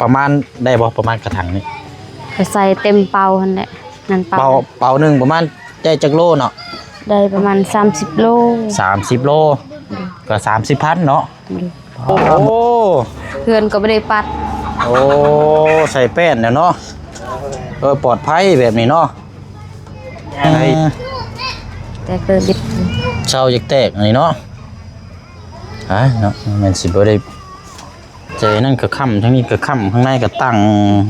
ประมาณได้บ่ประมาณกระถางนี่ก็ใส่เต็มเป่าหั่นแหละนั่นเป่าเป่าหนึ่งประมาณได้จักโลเนาะได้ประมาณ30โล30โลก็30,000เนาะโอ้เพื่อนก็ไม่ได้ปัดโอ้ใส่แป้นเนาะปลอดภัยแบบนี้เนาะแต่เกิดบิดเช่ายักแตกนี่เนาะเนาะมันสิบ่ได้ใจนั่นก็ค่ำทั้งนี้ก็ค่ำข้างในก็ตั้ง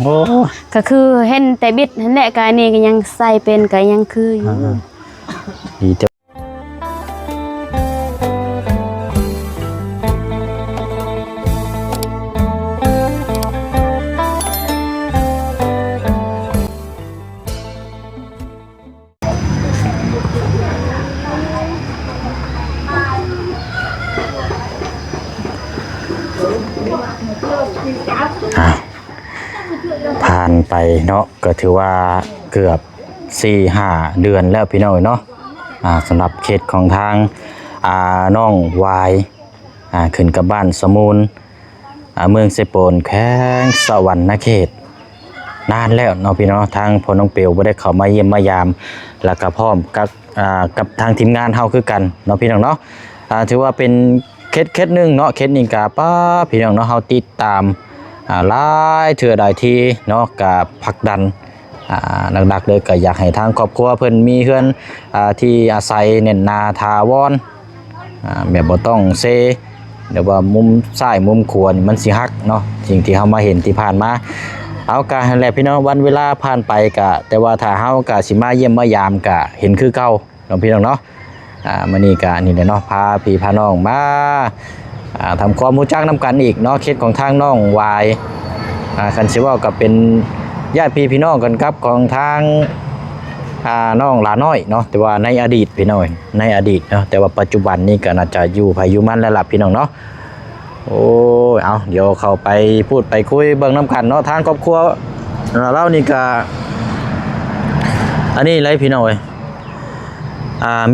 โอ้ก็คือเห็นแต่บิดนั่นแหละกายนี่ก็ยังใส่เป็นก็ยังคืออยู่ดีแต่ผ่านไปเนาะก็ถือว่าเกือบ 4-5 เดือนแล้วพี่น้องเนาะสำหรับเขตของทางน้องวายขึ้นกับบ้านสมูลเมืองเซโปนแข้งสวรรค์เขตนานแล้วเนาะพี่น้องทางพอน้องเปียวบ่ได้เข้ามาเยี่ยมมายามแล้วก็พร้อมกับทางทีมงานเฮาคือกันเนาะพี่น้องเนาะถือว่าเป็นเคสนึงเนาะเคสนี้ก็ป้าพี่น้องเนาะเฮาติดตามหลายเทื่อใดทีเนาะกับผลักดันหลักๆเลยก็อยากให้ทางครอบครัวเพิ่นมีเฮือนที่อาศัยเน้นนาทาวรแบบบ่ต้องเซเดี๋ยวว่ามุมซ้ายมุมขวานี่มันสิฮักเนาะสิ่งที่เฮามาเห็นที่ผ่านมาเอากะนั่นแหละพี่น้องวันเวลาผ่านไปก็แต่ว่าถ้าเฮาก็สิมาเยี่ยมมายามก็เห็นคือเก่าเนาะพี่น้องเนาะมื้อนี้ก็นี่แหละเนาะพาพี่พาน้องมาทำความรู้จักนำกันอีกเนาะเคสของทางน้องวายคันสิว่าก็เป็นญาติพี่น้องกันครับของทางน้องหลาน้อยเนาะแต่ว่าในอดีตพี่น้องในอดีตเนาะแต่ว่าปัจจุบันนี้ก็น่าจะอยู่ภายอยู่มันแล้วล่ะพี่น้องเนาะโอ้เอาเดี๋ยวเข้าไปพูดไปคุยเบิ่งน้ำกันเนาะทางครอบครัวเรานี่ก็อันนี้ไรพี่น้องเอ้ย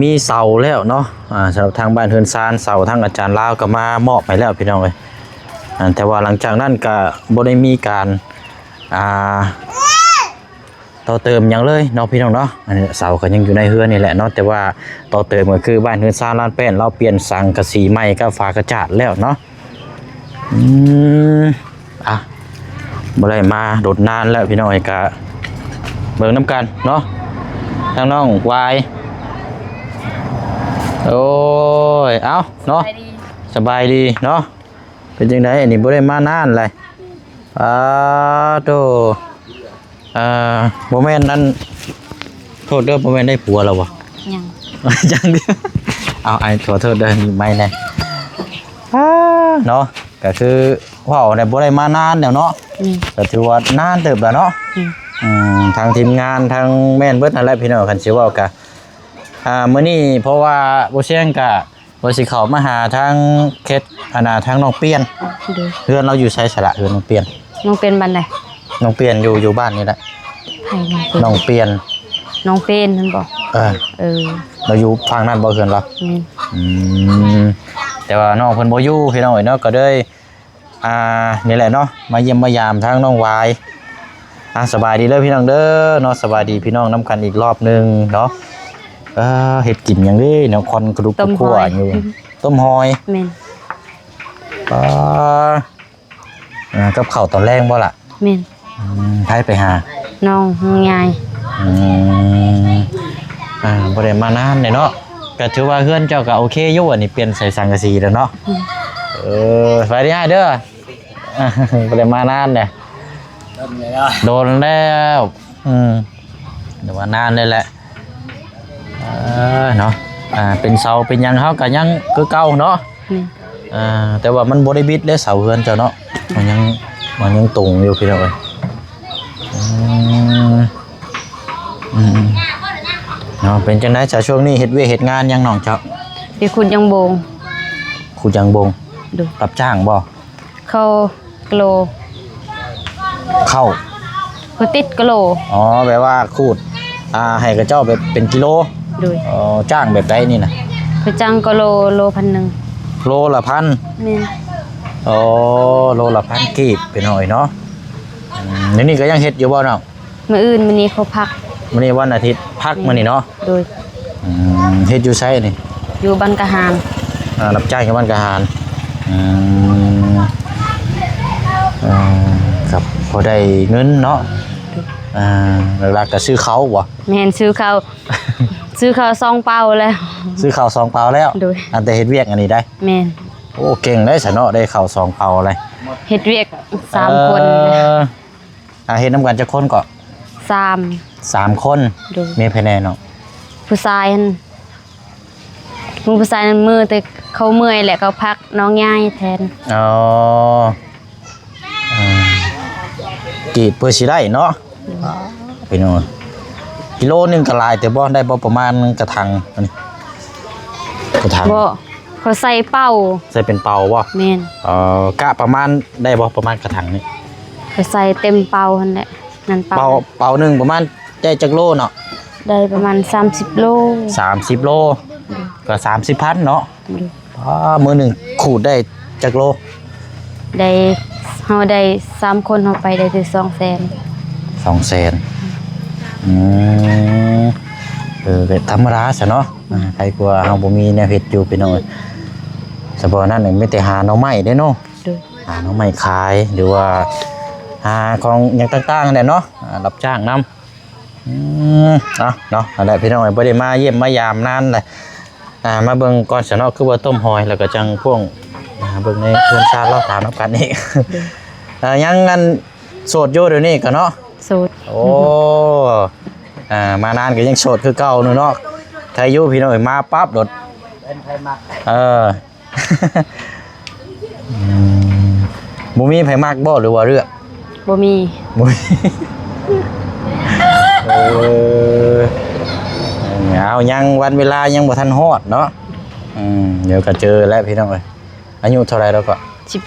มีเสาแล้วเนาะสำหรับทางบ้านเฮือนซานเสาทางอาจารย์ลาวก็มามอบให้แล้วพี่น้องเอ้ยแต่ว่าหลังจากนั้นก็บ่ได้มีการต่อเติมอย่างเลยเนาะพี่น้องเนาะอันนี้เสาก็ยังอยู่ในเฮือนนี่แหละเนาะแต่ว่าต่อเติมก็คือบ้านเฮือนซานลานแป้นเราเปลี่ยนสังกะสีใหม่ก็ฝากระจาดแล้วเนาะบ่ได้มาโดดนานแล้วพี่น้องเอ้ยก็เบิ่งน้ำกันเนาะทางน้องวายโอ้ยเอาเนาะสบายดีเนาะเป็นจังไดอันนี้บ่ได้มานานเลยโตบ่แม่นนั่นโทษเด้อบ่แม่นได้ผัวแล้วบ่ยังเดียวเอาไอ้ขอโทษเด้อนี่ไม่แน่เนาะก็คือว้าวได้บ่ได้มานานแล้วเนาะก็ถือว่านานเติบแล้วเนาะทางทีมงานทางแม่นเบิดนั่นแหละพี่น้องคันสิเว้าก็มื้อนี้เพราะว่าบ่เสียงก็บ่สิเข้ามาหาทางเขตทางน้องเปียนเฮือนเราอยู่ไสสระเฮือนน้องเปียนน้องเป็นบ้านใดน้องเปียนอยู่บ้านนี่แหละน้องเปียนนั่นบ่เราอยู่ฝั่งนั้นบ่เฮือนเราแต่ว่าน้องเพิ่นบ่อยู่พี่น้องเนาะก็เลยนี่แหละเนาะมาเยี่ยมมายามทางน้องวายสบายดีเด้อพี่น้องเด้อเนาะสบายดีพี่น้องนำกันอีกรอบนึงเนาะเฮ็ดกินอย่างนี้เนาะคอนกระดูกคั่วอยู่ต้มหอยแม่นกับข้าวตอนแรกบ่ล่ะแม่นไผไปหาน้องยายบ่ได้มานานเนาะก็ถือว่าเฮือนเจ้าก็โอเคอยู่อันนี้เปลี่ยนใส่สังกะสีแล้วเนาะไปได้เด้อบ่ได้มานานเนี่ยโดนแล้วเดี๋ยวว่านานเลยแหละเนาะเป็นเสาเป็นยังเฮาก็ยังคือเก่าเนาะแต่ว่ามันบ่ได้บิดเด้เสาเฮือนเจ้าเนาะมันยังตรงอยู่พี่น้องเอ้ยเนาะเป็นจังได๋จ้ะช่วงนี้เฮ็ดเวยกเฮ็ดงานยังน้องเจ้าไปขุดยังบงรับจ้างบ่เข้ากิโลคือติดกิโลแปลว่าขูดให้กับเจ้าแบบเป็นกิโลจ้างแบบใดนี่น่ะคือจ้างกิโล1,000โลละ1,000นี่โลละ1,000กีบไปหน่อยเนาะ เดี๋ยวนี้ก็ยังเฮ็ดอยู่บ่น้อง มื้ออื่นมื้อนี้เขาพัก มื้อนี้วันอาทิตย์พักมื้อนี้เนาะ โดย เฮ็ดอยู่ไสนี่ อยู่บ้านกะหาม รับจ้างกับบ้านกะหารครับพอได้เงินเนาะหลักๆก็ซื้อเขาบ่ แม่นซื้อข้าว ซื้อข้าวซองเปล่าแล้ว ซื้อข้าวซองเปล่าแล้ว โดย อันแต่เฮ็ดเวียกอันนี้ได้ แม่น โอ้เก่งได้ซะเนาะได้ข้าวซองเปล่าอะไร เฮ็ดเวียก3คน เฮ็ดนํกันจักคนก็ 3 3คน โดย มีภายในเนาะ ผู้ชายนั่นผู้ชายนั้นมือแต่เขาเมื่อยแหละเขาพักน้องย่ายแทน อ๋อกี่เพื่อสิได้เนาะพี่น้องกิโลนึงก็หลายแต่บ่ได้บ่ประมาณกระถางอันนี้กระถาง บ่เขาใส่เป้า ใส่เป็นเป่าบ่ แม่น กะประมาณได้บ่ประมาณกระถางนี้ เขาใส่เต็มเป้าหั่นแหละนั่นเป้า เป่าหนึงประมาณได้จักโลเนาะ ได้ประมาณ30โล 30โลก็30,000เนาะมื้อหนึงขูดได้จักโล ได้เฮาได้3คนเฮาไปได้ถึง200,000 200,000ก็ธรรมดาซะเนาะใครกลัวเฮาบ่มีแนวเฮ็ดอยู่พี่น้องเฉพาะนั้นนี่มีแต่หาหน่อไม้เด้เนาะ โดย หาหน่อไม้ขายหรือว่าหาของอย่างต่างๆเนี่ยเนาะรับจ้างนำเนาะอะไรพี่น้องบ่ได้มาเยี่ยมมายามนานเลยมาเบิ่งก่อนซะเนาะคือว่าต้มหอยแล้วก็จังพวกเบิ่งในเพื่อนชาติเราถามนำกันอีกยังงั้นโสดอยู่เดี๋ยวนี้ก็เนาะ สูตร โอ้มานานก็ยังโสดคือเก่าเนาะถ้าอยู่พี่น้องมาปั๊บโดดเป็นไผมักบ่มีไผมักบ่หรือว่าเลือก บ่มี บ่มีเอายังวันเวลายังบ่ทันฮอดเนาะเดี๋ยวก็เจอแล้วพี่น้องเอ้ยอายุเท่าไหร่แล้วก็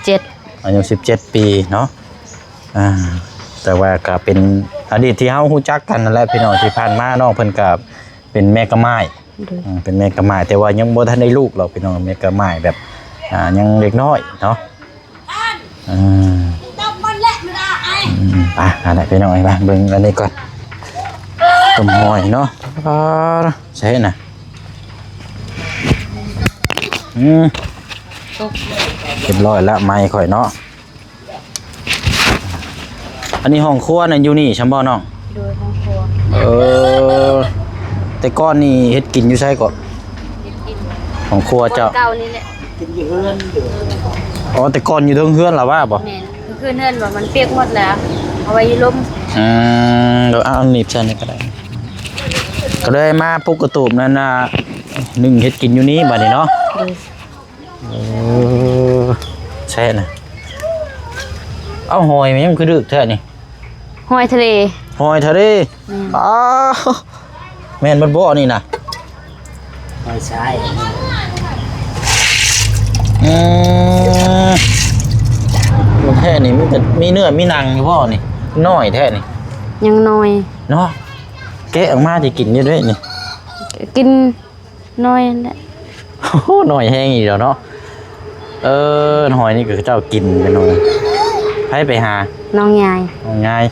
17 อายุ17 ปีเนาะแต่ว่าก็เป็นอดีตที่เฮาฮู้จักกันนั่นแหละพี่น้องที่ผ่านมาน้องเพิ่นก็เป็นแม่กะไม้ เป็นแม่กะไม้แต่ว่ายังบ่ทันได้ลูกหรอกพี่น้องแม่กะไม้แบบยังเด็กน้อยเนาะไปอะไรพี่น้องไปเบิ่งอันนี้ก่อนต้มหอยเนาะใช่น่ะเรียบร้อยแล้วไม้ข่อยเนาะอันนี้ห้องครัวน่ะอยู่นี่ชั้นบ่น้อง โดยห้องครัว แต่ก้อนนี่เฮ็ดกินอยู่ใช่ก่อนของครัวเจ้า เก่านี่แหละ กินอยู่เฮือนอยู่ อ๋อแต่ก่อนอยู่เทิงเฮือนล่ะว่าบ่ แม่นคือเฮือนว่ามันเปียกหมดแล้วเอาไว้อยู่ลม เดี๋ยวเอาหนีบใส่นี่ก็ได้ก็เลยมาปลุกกระตูบนั่นน่ะนึ่งเฮ็ดกินอยู่นี้บัดนี้เนาะ โดย ใช่น่ะเอาหอยมันยังคือดึกแท้นี่ หอยทะเล หอยทะเลแม่นบ่บ่นี่น่ะ หอยชาย แท้นี่มันก็มีเนื้อมีหนังอยู่บ่นี่น้อยแท้นี่ ยังน้อย เนาะแกะออกมาสิกินอยู่ด้วยนี่ กินน้อยนั่นแหละ โอ้โหหน่อยแห้งอีกแล้วเนาะหอยนี่ก็เจ้ากินไปหน่อยไปหา น้องยาย ง่าย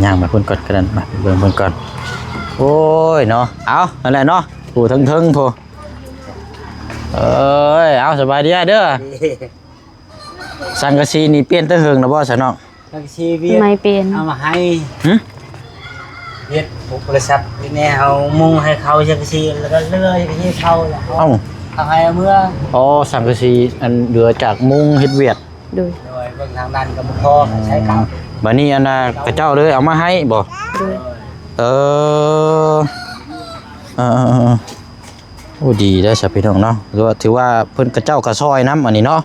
ย่างมาพุ่นก่อนกันมาเบิ่งเพิ่นก่อนโอ้ยเนาะเอาอะไรเนาะผู้ทึงๆผู้เอาสบายดีเด้อสังกะสีนี่เปลี่ยนตะเหิงนะบ่ซะน้อง ทักชีเวียด ไม่เป็น เอามาให้เวียดพวกบริษัทนี่แน่เอามุงให้เขาชักชีแล้วก็เลื่อยไปที่เขาแล้ว เอ้า เอาให้เมื่อ อ๋อสังกะสีอันเหลือจากมุงเฮ็ดเวียด โดย โดยเบื้องทางนั้นก็บ่พอใช้กับ บัดนี้อันน่ะกระเจ้าเลยเอามาให้บ่ โดย เออโอ้ดีได้สิพี่น้องเนาะถือว่าเพิ่นกระเจ้ากระซอยน้ำอันนี้เนาะ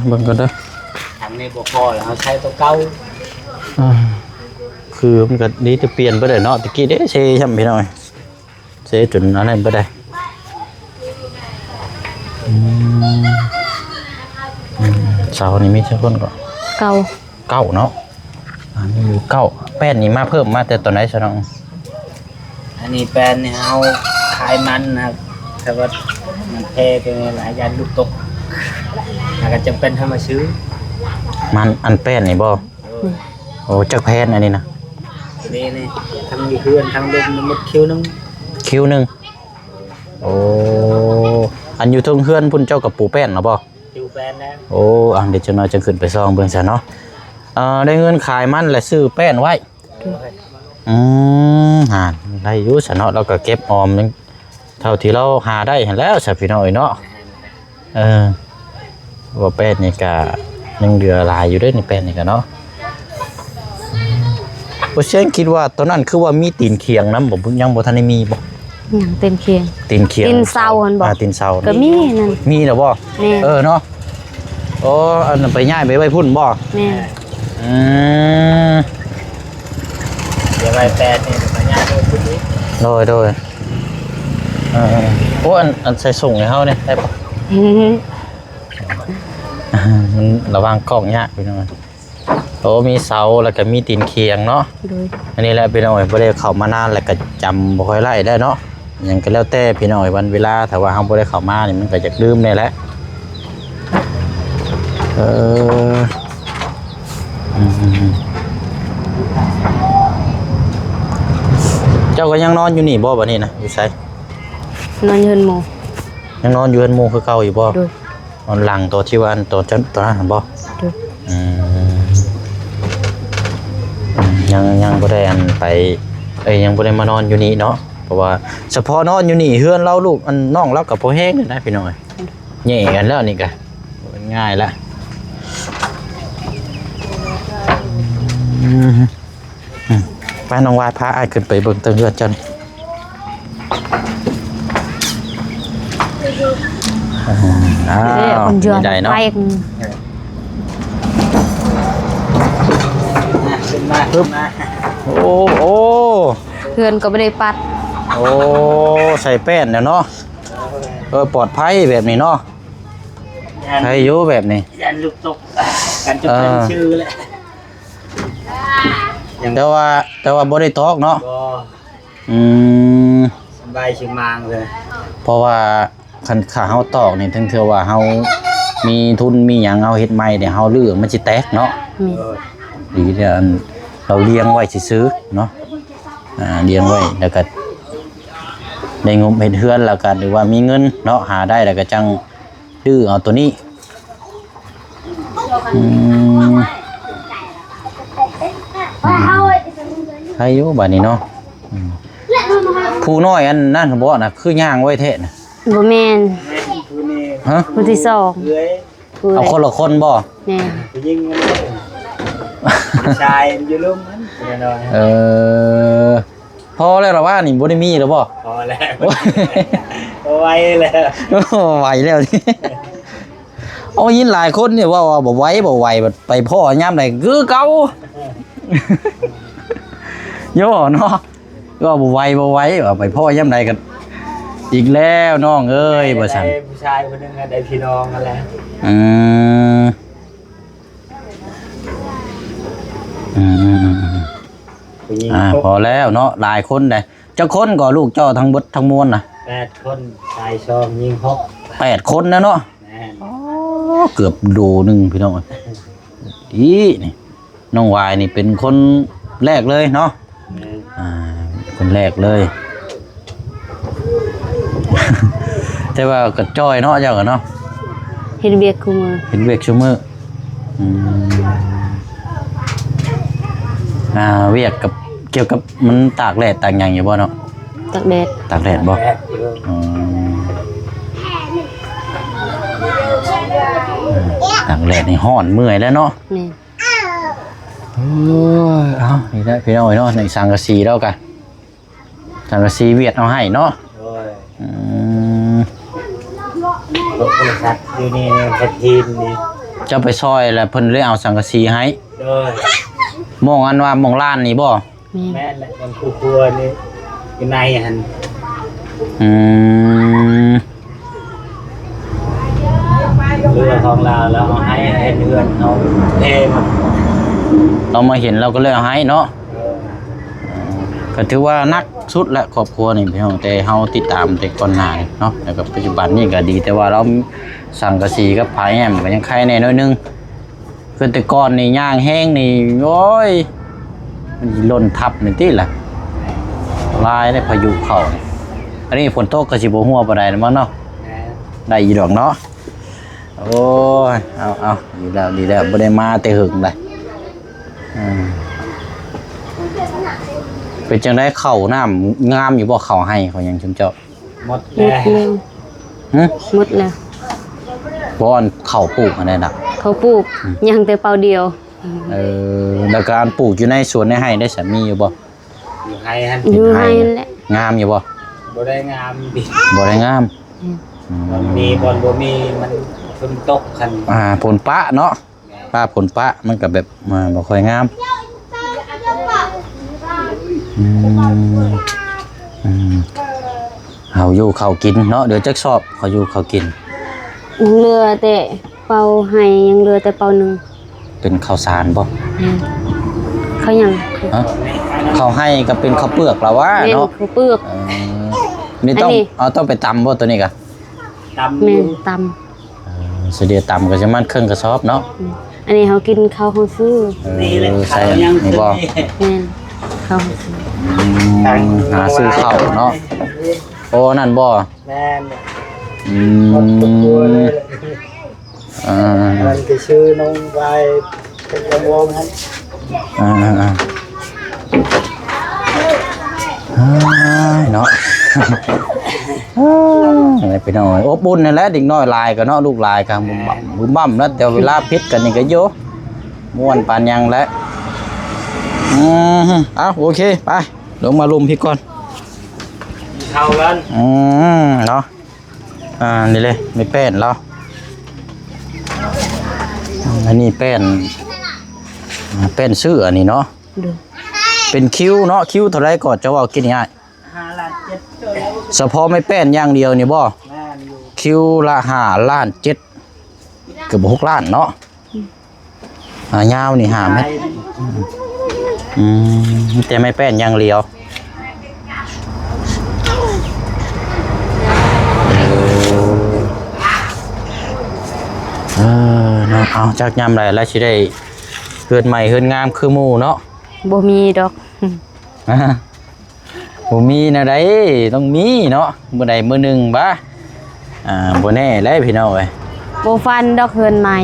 เบิ่งก่อนเด้อ ทางนี้บ่พอแล้วเอาใช้ตัวเก่า คือมันก็ดีจะเปลี่ยนไปเลยเนาะตะกี้เด้เซใช่ไหมพี่น้องเซจนอันนั้นไปได้เสานี่มีเท่าคนก็ เก่า เก้าเนาะนี่มีเก้าแป้นนี่มาเพิ่มมาแต่ตอนไหนซะน้อง อันนี้แปลนนี่เอาขายมันนะครับแต่ว่า มันแพงเป็นหลายยันลูกตกแล้วก็จำเป็นให้มาซื้อ มันอันแป้นนี่บ่โอ้จักแพนอันนี้นะ นี่ทั้งมีเพื่อนทั้งเดินหมดคิวนึง คิวหนึงโอ้อันอยู่เทิงเฮือนพุ่นเจ้ากับปูแป้นเนาะบ่ คิวแฟนแล้ว โอ้เดี๋ยวจะน้อยจะขึ้นไปซองเบิ่งซะเนาะได้เงินขายมันและซื้อแป้นไว้ได้อยู่ซะเนาะเราก็เก็บออมนึงเท่าที่เราหาได้หั่นแล้วซะพี่น้อยเนาะว่าแป้นนี่ก็ยังเหลือหลายอยู่เด้อนี่แป้นนี่ก็เนาะบ่เชื่อคิดว่าตอนนั้นคือว่ามีตีนเคียงนำบ่ยังบ่ทันได้มีบ่ หยังเต็มเคียง ตีนเคียง ตีนเสาหั่นบ่ ตีนเสา ก็มีนั่น มีแล้วบ่ แม่ เนาะโอ้อันนั้นไปย้ายไปไว้พุ่นบ่ แม่ อืม เดี๋ยวไปแฟนนี่ปัญญาโดนพุทธิ โดยโอ้อันใส่ส่งให้เฮาเนี่ยได้ปะมันระวังกล้องยากพี่น้องโอ้มีเสาแล้วก็มีตีนเคียงเนาะ โดย อันนี้แหละพี่น้องบ่ได้เข้ามานานแล้วก็จำบ่ค่อยไล่ได้เนาะหยังก็แล้วแต่พี่น้องวันเวลาถ้าว่าเฮาบ่ได้เข้ามานี่มันก็จะลืมแน่แหละเจ้าก็ยังนอนอยู่นี่บ่บัดนี้นะอยู่ไส นอนอยู่เฮือนหมู่ ยังนอนอยู่เฮือนหมู่คือเก่าอยู่บ่ โดย นอนหลังตัวที่ว่าตัวนั้นหั่นบ่ โดย ยังบ่ได้อันไปยังบ่ได้มานอนอยู่นี่เนาะเพราะว่าเฉพาะนอนอยู่นี่เฮือนเราลูกอันน้องเราก็บ่แฮงเลยนะพี่น้อยแย่กันแล้วนี่ก็มันง่ายละไปน้องวายพาอ้ายขึ้นไปเบิ่งเติงเฮือนเจ้านี่อ้าว คนเยอะ มีใดเนาะ ไป ขึ้นมา โอ้ เพื่อนก็ไม่ได้ปัด โอ้ใส่แป้นเนี่ยเนาะปลอดภัยแบบนี้เนาะใช้อยู่แบบนี้ ยันลูกตกกันจะเป็นชื่อแหละ แต่ว่าบ่ได้ตอกเนาะ ก็ สบายชิมางเลย เพราะว่าคันขาเฮาตอกนี่ถึงเทื่อว่าเฮามีทุนมีหยังเฮาเฮ็ดใหม่เนี่ยเฮาลื้อมันสิแตกเนาะ ดีเดี๋ยวเราเลี้ยงไว้ซื้อเนาะเลี้ยงไว้แล้วก็ในงบเฮ็ดเฮือนแล้วก็หรือว่ามีเงินเนาะหาได้แล้วก็จังดื้อเอาตัวนี้ให้อยู่บัดนี้เนาะผู้น้อยอันนั่นบ่น่ะคือย่างไว้แท้น่ะ บ่แม่น ผู้นี้ ฮะ ผู้ที่สอง เลื้อย ผู้ เอาคนละคนบ่ แม่ ผู้ยิงมันชายอยู่ลุ่มมันแน่นอน พอแล้วหรอว่านี่บ่ได้มีแล้วบ่ พอแล้วเอาไว้แล้ว ไหวแล้วนี่เอายินหลายคนเนี่ยว่าบ่ไหวไปพ่อยามใดคือเก่าโย่เนาะก็บ่ไหวว่าไปพ่อยามใดกันอีกแล้วน้องเอ้ยบ่ซั่น ผู้ชายคนนึงได้พี่น้องกันแล้ว ผู้หญิง พอแล้วเนาะหลายคนได้เจ้าคนก็ลูกเจ้าทั้งเบิดทั้งมวลน่ะ 8 คนชายชอบยิง6 8คนนะเนาะ แม่น เกือบโลนึงพี่น้องดีนี่น้องวายนี่เป็นคนแรกเลยเนาะ แม่น คนแรกเลย แต่ว่าก็จ้อยเนาะเจ้าก็เนาะ เฮ็ดเวียกคู่มือ เห็นเวกชั่วมือเวียกกับเกี่ยวกับมันตากแดดตากหยังอยู่บ่เนาะ ตากแดด ตากแดดบ่ แม่นอยู่ ตากแดดนี่ร้อนเมื่อยแล้วเนาะ แม่ เอานี่ได้พี่น้อยเนาะในสังกะสีแล้วกันสังกะสีเวียดเอาให้เนาะ โดยรถบริษัทอยู่นี่แพททีมนี่ เจ้าไปซอยแล้วเพิ่นเลยเอาสังกะสีให้ โดย มองอันว่ามองล้านนี่บ่ แม่ แม่นแหละมันครัวนี่อยู่ในหันเรือของเราแล้วเอาให้เรือนเอาเทมัน เรามาเห็นเราก็เลยเอาให้เนาะ ก็ถือว่านักสุดและครอบครัวนี่พี่น้องแต่เฮาติดตามแต่ก่อนหน้านี่เนาะแล้วก็ปัจจุบันนี่ก็ดีแต่ว่าเราสังกะสีกับผาแอมก็ยังใครแน่น้อยนึงคือแต่ก่อนนี่ย่างแห้งนี่โอ้ยมันสิล่นทับนี่ติล่ะลายได้พายุเข้านี่อันนี้ฝนตกก็สิบ่ฮู้ว่าบ่ได้นะมั้งเนาะได้อีดอกเนาะโอ้ยเอาดีแล้วบ่ได้มาแต่หึงเลยเป็นจังได้เข้าน้ำงามอยู่บ่เข้าให้เขายังชุมเจ้า หมด หมด แล้ว แล้ว หึ หมดแล้ว บ่อนเข้าปลูกอันนั้นน่ะ เขาปลูกยังแต่เป่าเดียว แล้วการปลูกอยู่ในสวนในไร่ได้สามีอยู่บ่ อยู่ให้ฮัน อยู่ให้นั่นแหละ งามอยู่บ่ บ่ได้งามดิ บ่ได้งาม มันมีบอลบ่มีมันฝนตกคัน ผลปะเนาะป้าผลปะมันก็แบบบ่ค่อยงามเฮาอยู่เขากินเนาะเดี๋ยวจักสอบเขาอยู่เขากิน ยังเหลือแต่เป่าให้ยังเหลือแต่เป่าหนึง เป็นข้าวสารบ่ เขายัง ฮะข้าวให้ก็เป็นข้าวเปลือกแล้ววะ แม่น เนาะ เขาเปลือก นี่ต้อง อันนี้ ต้องไปตำบ่ตัวนี้กะ ตำ แม่นต เสยเดียวตำก็จะมันเครื่องกระสอบเนาะ ำอันนี้เขากินข้าวเขาซื้อ นี่เลย ใส่ ขาวยัง นี่บ่ แม่นข้าวเขาซื้อ หาซื้อข้าวเนาะโอ้นั่นบ่ แม่น อื หมดทุกตัวเล ม ย มันจะชื่อน้องไปเป็นกระวงฮะ เนาะอะไรไปหน่อยอบอุ่นนั่นแหละเด็กน้อยลายก็เนาะลูกลายกันบุ้มบั่มแล้วแต่เวลาพิษกันนี่ก็โยม่วนปานยังแล้วเอาโอเคไปลงมาลุมพี่ก่อน เข้ากัน เนาะนี่เลยไม่แป้นแล้วอันนี้แป้นซื้ออันนี้เนาะ ดู เป็นคิ้วเนาะคิ้วเท่าไรก่อนจะว่ากินง่าย 5 ล้าน 7 เฉพาะไม่แป้นอย่างเดียวนี่บ่ แม่นอยู่ คิวละ5 ล้าน 7เกือบ6 ล้านเนาะยาวนี่5 เมตรแต่ไม่แป้นอย่างเดียวเนาะเอาจากยามไรแล้วสิได้เฮือนใหม่เฮือนงามคือหมู่เนาะ บ่มีดอก บ่มีแนวใดต้องมีเนาะมื้อใดมื้อหนึงบ่บ่แน่เลยพี่น้องเอ้ย บ่ฟันดอกเฮือนใหม่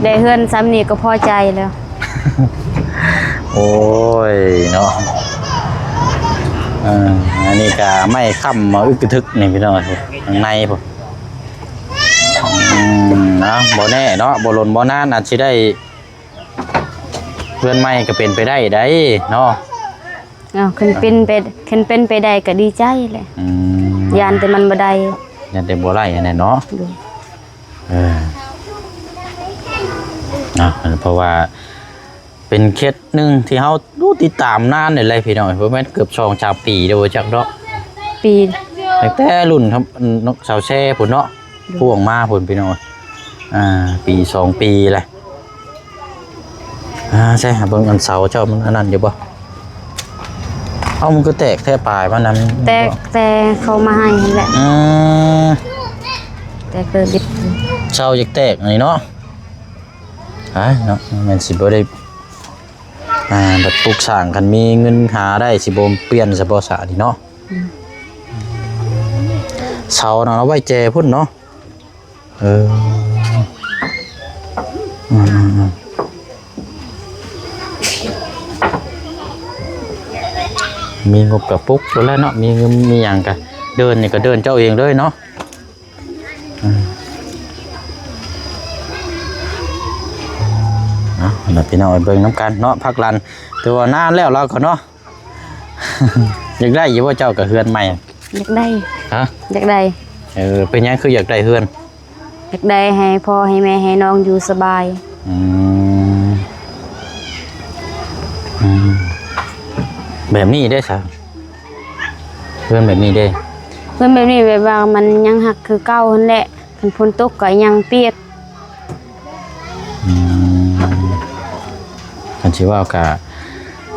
ได้เฮือนซ้ำนี่ก็พอใจแล้ว โอ้ยเนาะอันนี้ก็ไม่ค้ำมาอึกกระทึกนี่พี่น้องเอ้ยข้างในพุ่นนะบ่แน่เนาะบ่หล่นบ่นานอาจสิได้เพื่อนใหม่ก็เป็นไปได้เนาะ คันเป็นไปได้ก็ดีใจแหละยานแต่มันบ่ได้ ยันแต่บ่ไล่อันนั้นเนาะ ดู นะเพราะว่าเป็นเคสหนึงที่เฮาดูติดตามนานนี่เลยพี่น้องเพราะมันเกือบ2-3 ปีเด้อจักเนาะ ปี ตั้งแต่รุ่นครับนกสาวแช่พุ่นเนาะพวงมาพุ่นพี่น้องปี2 ปีแหละใช่เบิ่งอันเสาเจ้ามันอันนั้นอยู่บ่เอามันก็แตกแท้ปลายมันนั้น แต่เขามาให้นั่นแหละแต่เกิดดิบ เสาอยากแตกอันนี้เนาะเนาะแม่นสิบ่ได้บัดปลูกสร้างคันมีเงินหาได้สิบ่เปลี่ยนซะบ่ซะนี่เนาะเสาน่ะเอาไว้แจพุ่นเนาะมีงบกับปุ๊กแล้วเนาะมีเงินมีอย่างกันเดินนี่ก็เดินเจ้าเองเลยเนาะเราพี่น้องเบิ่งน้ำกันเนาะพักรันแต่ว่านานแล้วเราก็เนาะ อยากได้อยู่ว่าเจ้ากับเฮือนใหม่ อยากได้ ฮะ อยากได้ เป็นยังคืออยากได้เฮือน อยากได้ให้พ่อให้แม่ให้น้องอยู่สบาย แบบนี้ได้ซะเฮือนแบบนี้ได้ เพื่อนแบบนี้แบบว่ามันยังหักคือเก่าหั่นแหละคันฝนตกก็ยังเปียก คันสิว่ากะ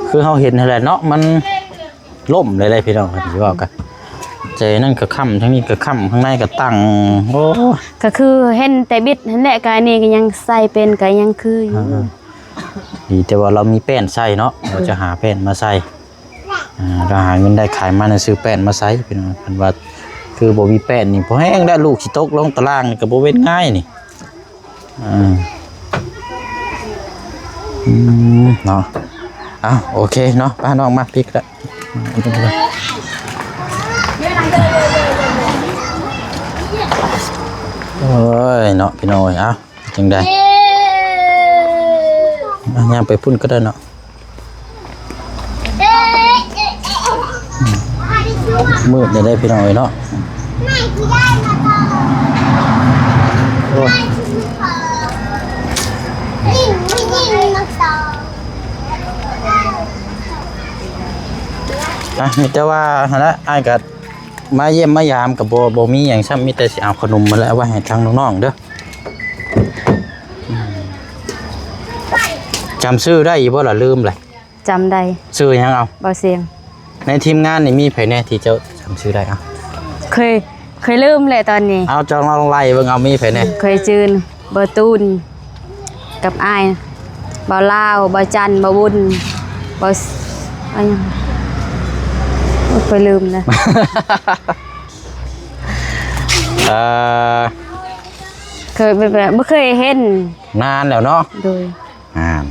คือเฮาเห็นนั่นแหละเนาะมัน ล่มเลยพี่น้องสิว่ากันเจนั่นก็ค่ำทั้งนี้ก็ค่ำข้างในก็ตั้งโอ้ ก็คือเห็นแต่บิดนั่นแหละกายนี่ก็ยังใส่เป็นก็ยังคืออยู่ ดีแต่ว่าเรามีแป้นใส่เนาะเราจะหาแป้นมาใส่เราหาเงินได้ขายมาซื้อแป้นมาใส่พี่น้องคันว่าคือบ่มีแป้นนี่พอแห้งได้ลูกสิตกลงตารางนี่ก็บ่เว้นง่ายนี่เนาะโอเคเนาะป้าน้องมาพริกละโอ้ยเนาะพี่น้อยจังได้ย่างไปพุ่นก็ได้เนาะมืดได้พี่น้อยเนาะโอ้ยมีแต่ว่านะอ้ายก็มาเยี่ยมมายามกับโบมีอย่างซ้ำมีแต่สิเอาขนมมาแล้วไว้ให้ทางน้องๆเด้อจำชื่อได้บ่ล่ะลืมเลย จำได้ ชื่อยังเอา เบาเสียง ในทีมงานนี่มีไผแน่ที่เจ้าจำชื่อได้เคยลืมเลยตอนนี้ เอาจองลองไล่เบิ่งเอามีไผแน่ เคยจืนเบอร์ตูนกับอ้ายเบาลาวเบาจันเบาบุญเบาอะไรเคยลืมนะ เคยแบบไม่เคยเห็น นานแล้วเนาะ โดย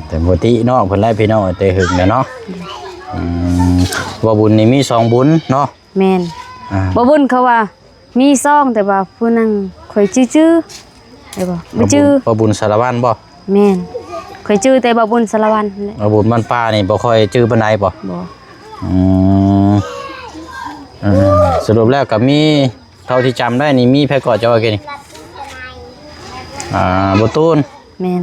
แต่ปกติน้องเพิ่นไล่พี่น้องแต่หึงแล้วเนาะว่าบุญนี่มี2บุญเนาะ แมนเบาบุญเขาว่ามีซองแต่ว่าผู้นั่งเคยจื้อไอ้บ่ไม่จื้อ ว่าบุญสารวัตรบ่ แมนเคยจื้อแต่เบาบุญสารวันนั่นแหละ ว่าบุญบ้านป้านี่บ่ค่อยจื้อปานใดบ่ บ่ สรุปแล้วก็มีเท่าที่จำได้นี่มีไผก่อเจ้าว่ากี่นี่บ่ตูน แมน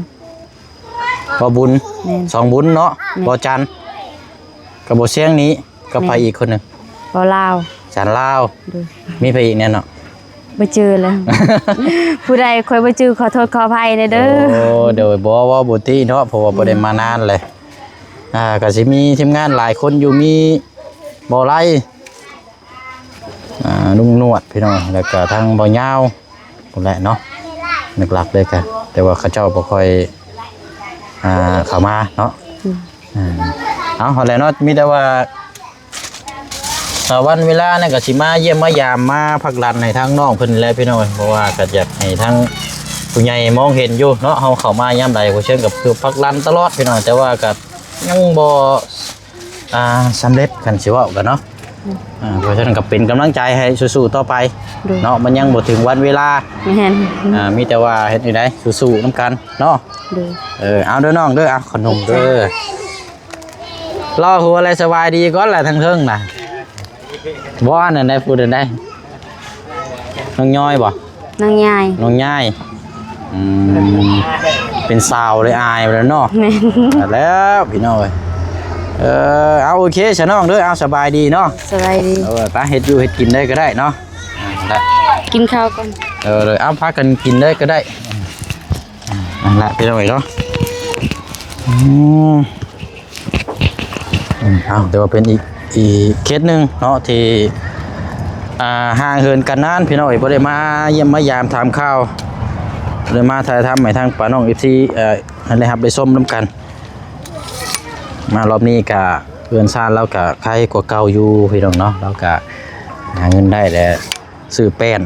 บ่บุญ แม่น 2บุญเนาะ แม่น บ่จันกับบ่เสียงนี้ก็ไปอีกคนหนึง เบาลาว จันลาว โดย มีไปอีกแน่เนาะ บ่จื้อแล้ว ผู้ใดคอยบ่จื้อขอโทษขออภัยเด้อ โอ้เดี๋ยวบอกว่าบุตรีเนาะเพราะว่าบ่ได้มานานเลยก็สิมีทีมงานหลายคนอยู่มีบ่ไล่ลุงนวดพี่น้องแล้วก็ทางบ่ยาวพุ่นแหละเนาะหลักๆเลยค่ะแต่ว่าเขาเจ้าบ่ค่อยเข้ามาเนาะเอาหั่นแหละเนาะมีแต่ว่าวันเวลาเนี่ยก็สิมาเยี่ยมมายามมาพักรันให้ทางน้องเพิ่นแหละพี่น้องเพราะว่าก็อยากให้ทางผู้ใหญ่มองเห็นอยู่เนาะเฮาเข้ามายามใดก็เชิญกับคือพักรันตลอดพี่น้องแต่ว่าก็ยังบ่สำเร็จกันสิเว้ากันเนาะเพราะฉะนั้นก็เป็นกำลังใจให้สู้ๆต่อไปเนาะมันยังบ่ถึงวันเวลา แม่น มีแต่ว่าเฮ็ดอยู่ได้สู้ๆนํกันเนาะ โดย เอาเด้อน้องเด้อขนมเด้อรอหัวอะไรสบายดีก่อนแหละทั้งเทิงน่ะบ่อันนั้นได้พูดได้น้องย้อยบ่ นางยาย น้องย้ายเป็นสาวเลยอายไปแล้วเนาะ แม่น แล้วพี่น้องเอาโอเคฉันน้องเด้อเอาสบายดีเนาะ สบายดี ไปเฮ็ดอยู่เฮ็ดกินได้ก็ได้เนาะได้ กินข้าวก่อน เลยเอาพากันกินได้ก็ได้นั่นแหละพี่น้องเนาะเอาแต่ว่าเป็นอีกเคสหนึ่งเนาะที่ห่างเหินกันนานพี่น้องบ่ได้มาเยี่ยมมายามถามข่าวเลยมาถ่ายทำให้ทางป้าน้อง FC ให้ได้รับได้ชมนํกันมารอบนี้ก็เพื่อนซ่านแล้วก็ใครกว่าเก่าอยู่พี่น้องเนาะแล้วก็หาเงินได้แต่ซื้อแป้น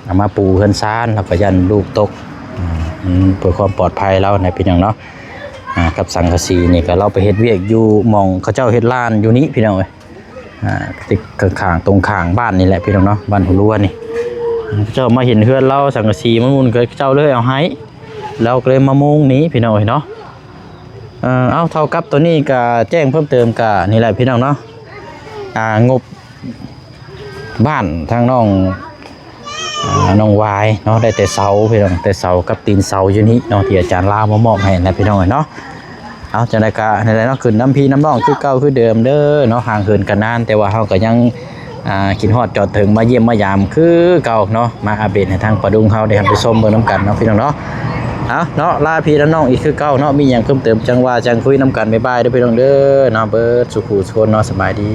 เอามาปูเพื่อนซ่านแล้วก็ยันลูกตกเพื่อความปลอดภัยเราในพี่น้องเนาะกับสังกะสีนี่ก็เราไปเฮ็ดเวียกอยู่หม่องเขาเจ้าเฮ็ดลานอยู่นี้พี่น้องเอ้ยติดข้างตรงข้างบ้านนี่แหละพี่น้องเนาะบ้านหัวรัวนี่เจ้ามาเห็นเฮือนเราสังกะสีมันมุนก็เจ้าเลยเอาให้เราก็เลยมามุงนี้พี่น้องเอ้ยเนาะเอาเท่ากับตัวนี้ก็แจ้งเพิ่มเติมก็นี่แหละพี่น้องเนาะงบบ้านทางน้องวายเนาะได้แต่เสาพี่น้องแต่เสากับตีนเสาอยู่นี้เนาะที่อาจารย์ลาวมามอบให้นะพี่น้องเนาะเอาจังได๋ก็ในเนาะขึ้นน้ำพี่น้ำน้องคือเก่าคือเดิมเด้อเนาะห่างเหินกันนานแต่ว่าเฮาก็ยังคิดฮอดจอดถึงมาเยี่ยมมายามคือเก่าเนาะมาอัปเดตให้ทางปะดุงเฮาได้รับไปชมเบิ่งนํกันเนาะพี่น้องเนาะ เอาเนาะลาพี่และน้องอีกคือเก่าเนาะมีหยังเพิ่มเติมจังว่าจังคุยนํกันบ๊ายบายเด้อพี่น้องเด้อเนาะเบิดสุขุสุคนเนาะสบายดี